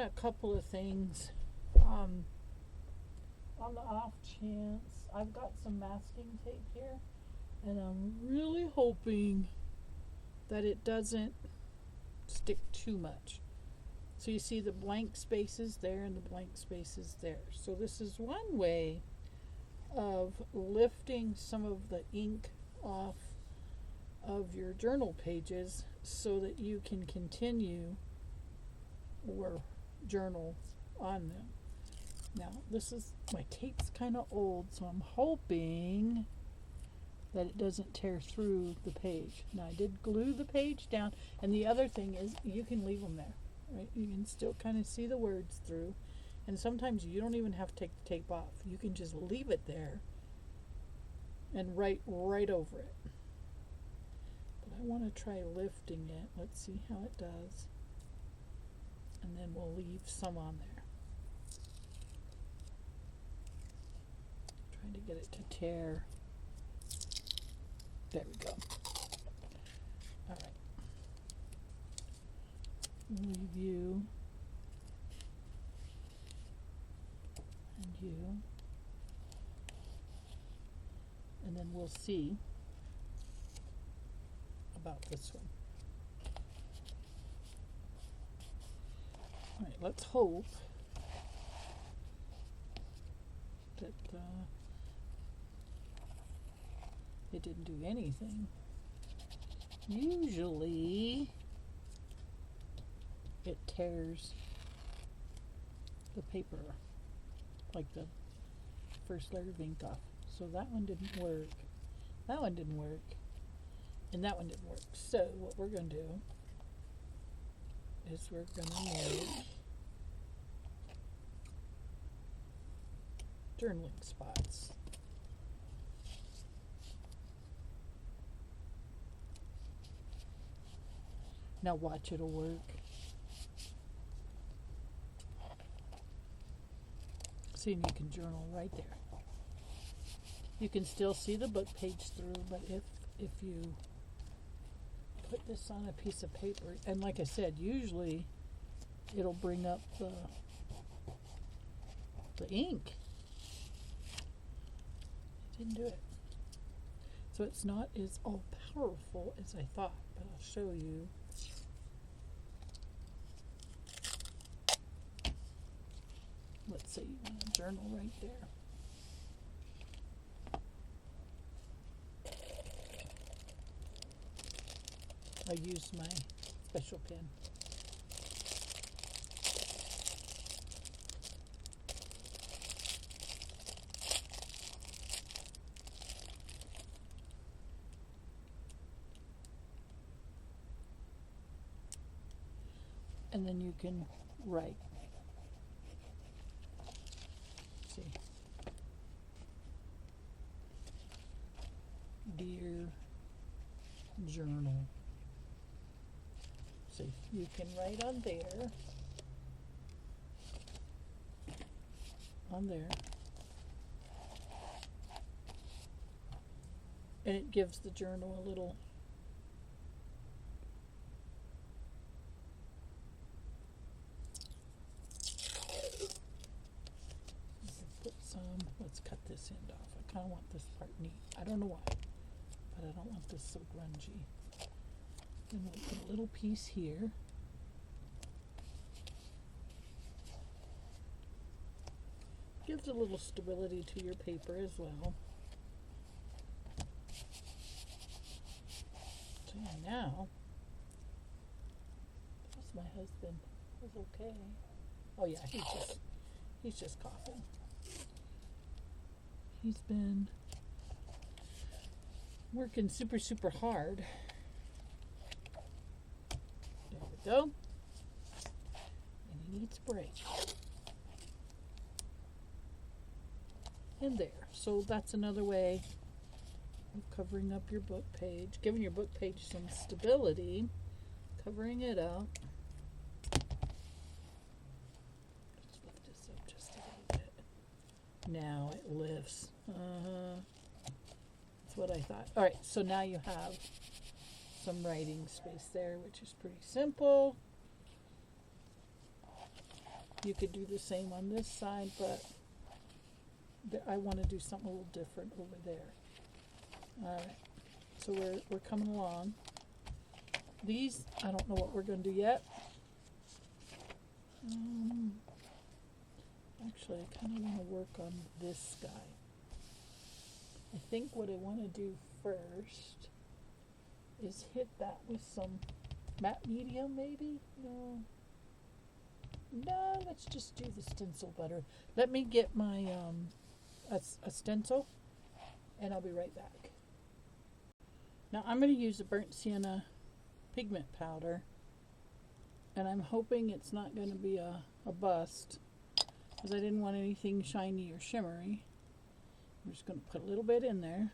a couple of things. On the off chance, I've got some masking tape here, and I'm really hoping that it doesn't stick too much. So you see the blank spaces there and the blank spaces there. So this is one way of lifting some of the ink off of your journal pages so that you can continue or journal on them. Now, my tape's kind of old, so I'm hoping that it doesn't tear through the page. Now, I did glue the page down, and the other thing is you can leave them there, right? You can still kind of see the words through, and sometimes you don't even have to take the tape off. You can just leave it there and write right over it. But I want to try lifting it. Let's see how it does. And then we'll leave some on there. Trying to get it to tear. There we go. All right. Leave you. And you. And then we'll see about this one. All right, let's hope that it didn't do anything. Usually it tears the paper, like the first layer of ink off. So that one didn't work. That one didn't work. And that one didn't work. So what we're going to do is we're going to make journaling spots. Now watch, it'll work. See, and you can journal right there. You can still see the book page through, but if you put this on a piece of paper, and like I said, usually it'll bring up the ink. It didn't do it. So it's not as all powerful as I thought, but I'll show you. Let's say you want to journal right there. I used my special pen. And then you can write. See. Dear Journal. See, you can write on there. On there. And it gives the journal a little let's cut this end off. I kind of want this part neat. I don't know why, but I don't want this so grungy. Then we'll put a little piece here. Gives a little stability to your paper as well. So now, how's my husband? He's okay. Oh yeah, he's just coughing. He's been working super hard. There we go. And he needs a break. And there. So that's another way of covering up your book page, giving your book page some stability, covering it up. Let's lift this up just a little bit. Now it lifts. That's what I thought. All right, so now you have some writing space there, which is pretty simple. You could do the same on this side, but I want to do something a little different over there. Alright, so we're coming along. These, I don't know what we're going to do yet. Actually, I kind of want to work on this guy. I think what I want to do first is hit that with some matte medium, maybe? No, let's just do the stencil butter. Let me get my a stencil, and I'll be right back. Now I'm going to use a burnt sienna pigment powder, and I'm hoping it's not going to be a bust, because I didn't want anything shiny or shimmery. I'm just going to put a little bit in there.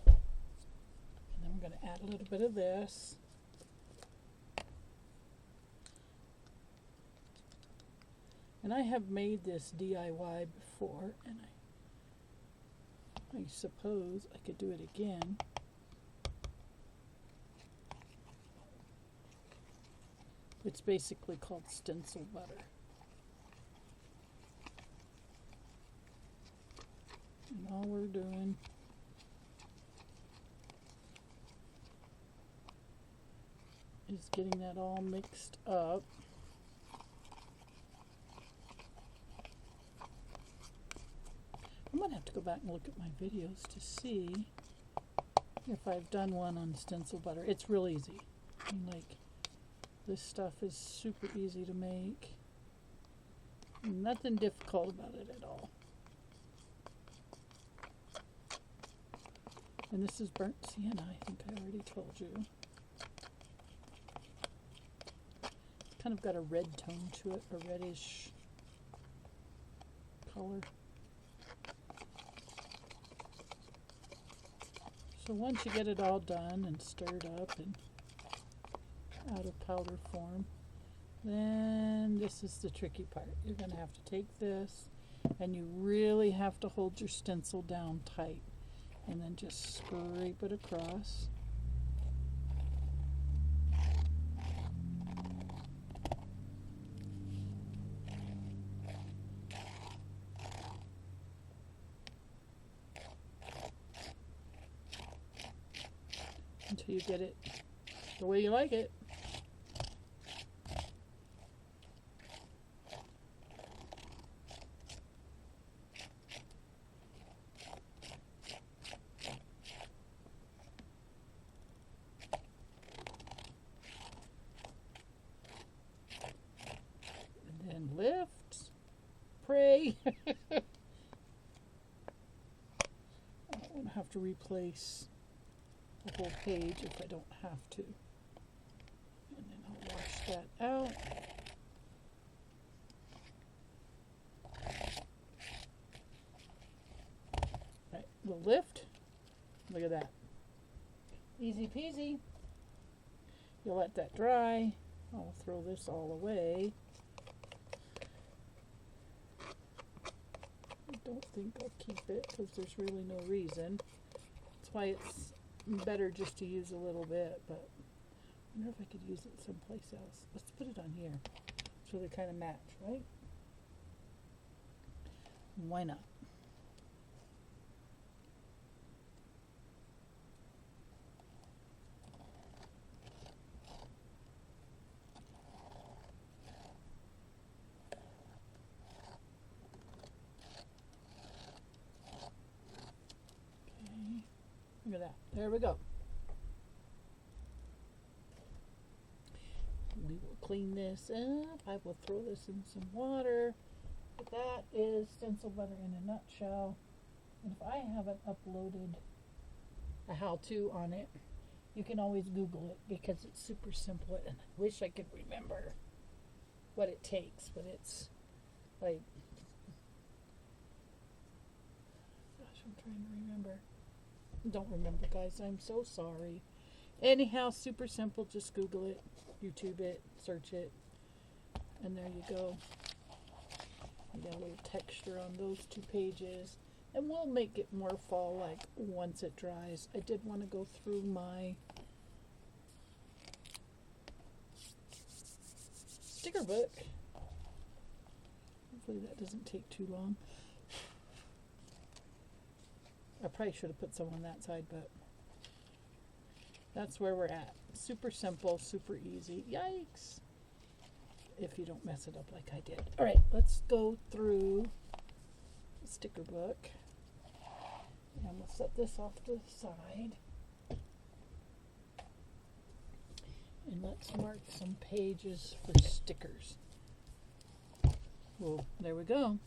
And then I'm going to add a little bit of this. And I have made this DIY before, and I suppose I could do it again. It's basically called stencil butter. And all we're doing is getting that all mixed up. I'm going to have to go back and look at my videos to see if I've done one on stencil butter. It's real easy. I mean, like, this stuff is super easy to make. Nothing difficult about it at all. And this is burnt sienna, I think I already told you. It's kind of got a red tone to it, a reddish color. So once you get it all done and stirred up and out of powder form, then this is the tricky part. You're going to have to take this, and you really have to hold your stencil down tight, and then just scrape it across. Until you get it the way you like it. And then lift, pray. I don't want to have to replace the whole page if I don't have to. And then I'll wash that out. Right, the lift. Look at that. Easy peasy. You'll let that dry. I'll throw this all away. I don't think I'll keep it because there's really no reason. That's why it's better just to use a little bit, but I wonder if I could use it someplace else. Let's put it on here so they kind of match, right? Why not? Okay, look at that. There we go. We will clean this up. I will throw this in some water. But that is stencil butter in a nutshell. And if I haven't uploaded a how-to on it, you can always Google it because it's super simple. And I wish I could remember what it takes, but it's like, gosh, I'm trying to remember. Don't remember, guys. I'm so sorry. Anyhow, super simple. Just Google it, YouTube it, search it, and there you go. You got a little texture on those 2 pages, and we'll make it more fall-like once it dries. I did want to go through my book. Hopefully that doesn't take too long. I probably should have put some on that side, but that's where we're at. Super simple, super easy. Yikes! If you don't mess it up like I did. All right, let's go through the sticker book. And we'll set this off to the side. And let's mark some pages for stickers. Well, there we go.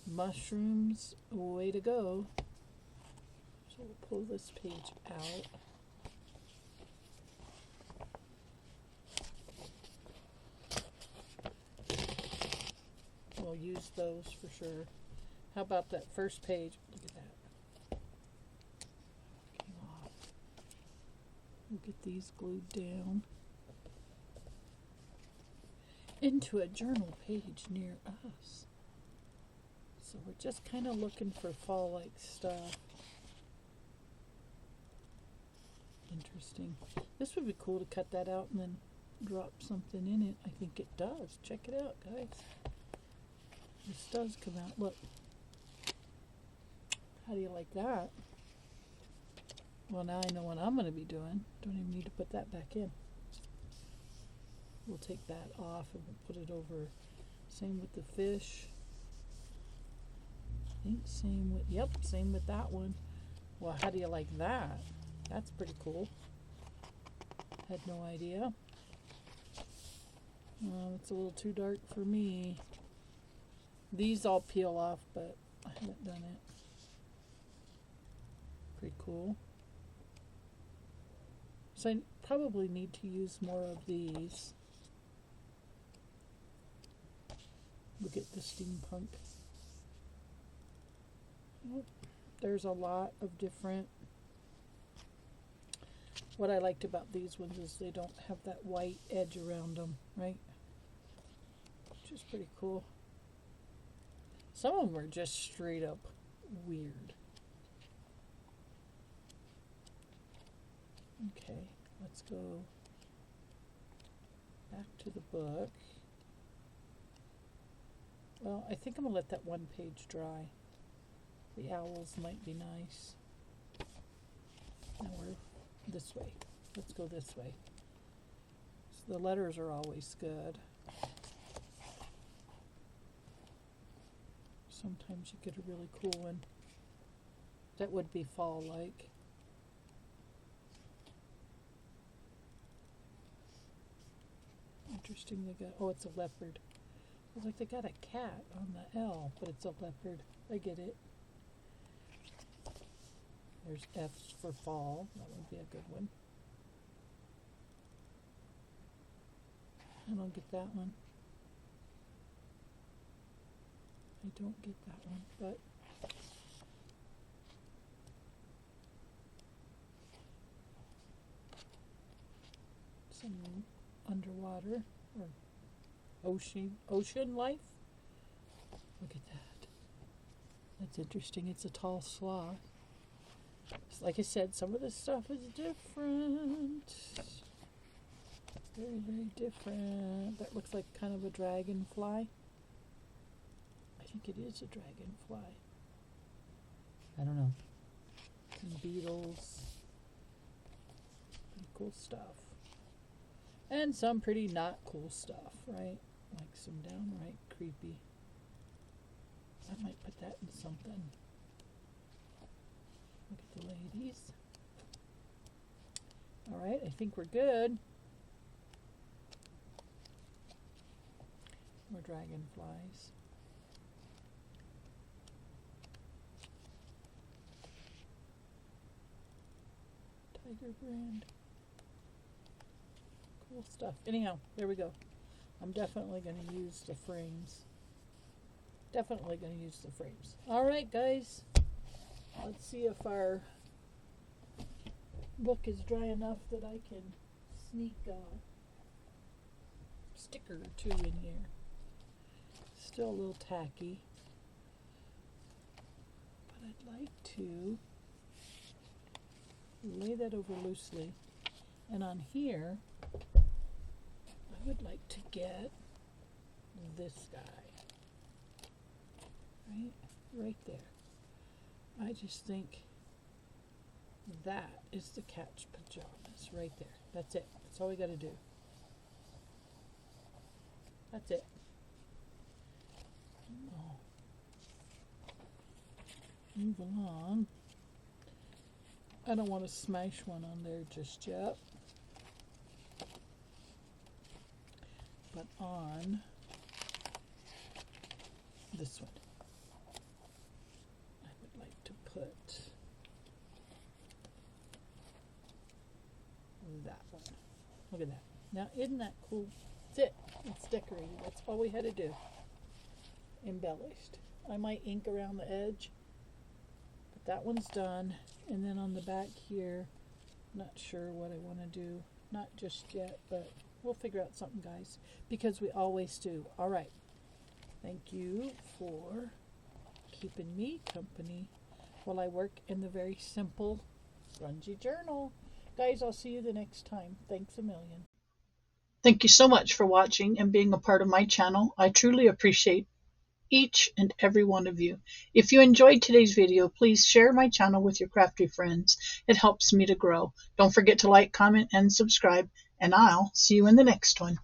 Mushrooms, way to go. So we'll pull this page out. We'll use those for sure. How about that first page? Look at that. Came off. We'll get these glued down into a journal page near us. So we're just kind of looking for fall-like stuff. Interesting. This would be cool to cut that out and then drop something in it. I think it does. Check it out, guys. This does come out. Look. How do you like that? Well, now I know what I'm going to be doing. Don't even need to put that back in. We'll take that off and we'll put it over. Same with the fish. I think same with, yep, same with that one. Well, how do you like that? That's pretty cool. Had no idea. It's a little too dark for me. These all peel off, but I haven't done it. Pretty cool. So I probably need to use more of these. Look at the steampunk. Oh, there's a lot of different. What I liked about these ones is they don't have that white edge around them, right? Which is pretty cool. Some of them are just straight up weird. Okay, let's go back to the book. Well, I think I'm going to let that one page dry. The owls might be nice. Now we're this way. Let's go this way. So the letters are always good. Sometimes you get a really cool one. That would be fall-like. Interesting, they got, oh, it's a leopard. It's like they got a cat on the L, but it's a leopard. I get it. There's F's for fall. That would be a good one. I don't get that one. I don't get that one, but some underwater or ocean life. Look at that. That's interesting. It's a tall sloth. Like I said, some of this stuff is different. Very, very different. That looks like kind of a dragonfly. I think it is a dragonfly. I don't know. Some beetles. Pretty cool stuff. And some pretty not cool stuff, right? Like some downright creepy. I might put that in something. Look at the ladies. All right, I think we're good. More dragonflies. Tiger brand. Cool stuff. Anyhow, there we go. I'm definitely going to use the frames. Definitely going to use the frames. All right, guys. Let's see if our book is dry enough that I can sneak a sticker or two in here. Still a little tacky. But I'd like to lay that over loosely. And on here, I would like to get this guy. Right there. I just think that is the cat's pajamas right there. That's it. That's all we got to do. That's it. Oh. Move along. I don't want to smash one on there just yet. But on this one, I would like to put that one. Look at that. Now, isn't that cool? That's it. It's decorated. That's all we had to do. Embellished. I might ink around the edge, but that one's done. And then on the back here, not sure what I want to do. Not just yet, but we'll figure out something, guys, because we always do. All right. Thank you for keeping me company while I work in the very simple Grungy Journal. Guys, I'll see you the next time. Thanks a million. Thank you so much for watching and being a part of my channel. I truly appreciate each and every one of you. If you enjoyed today's video, please share my channel with your crafty friends. It helps me to grow. Don't forget to like, comment, and subscribe, and I'll see you in the next one.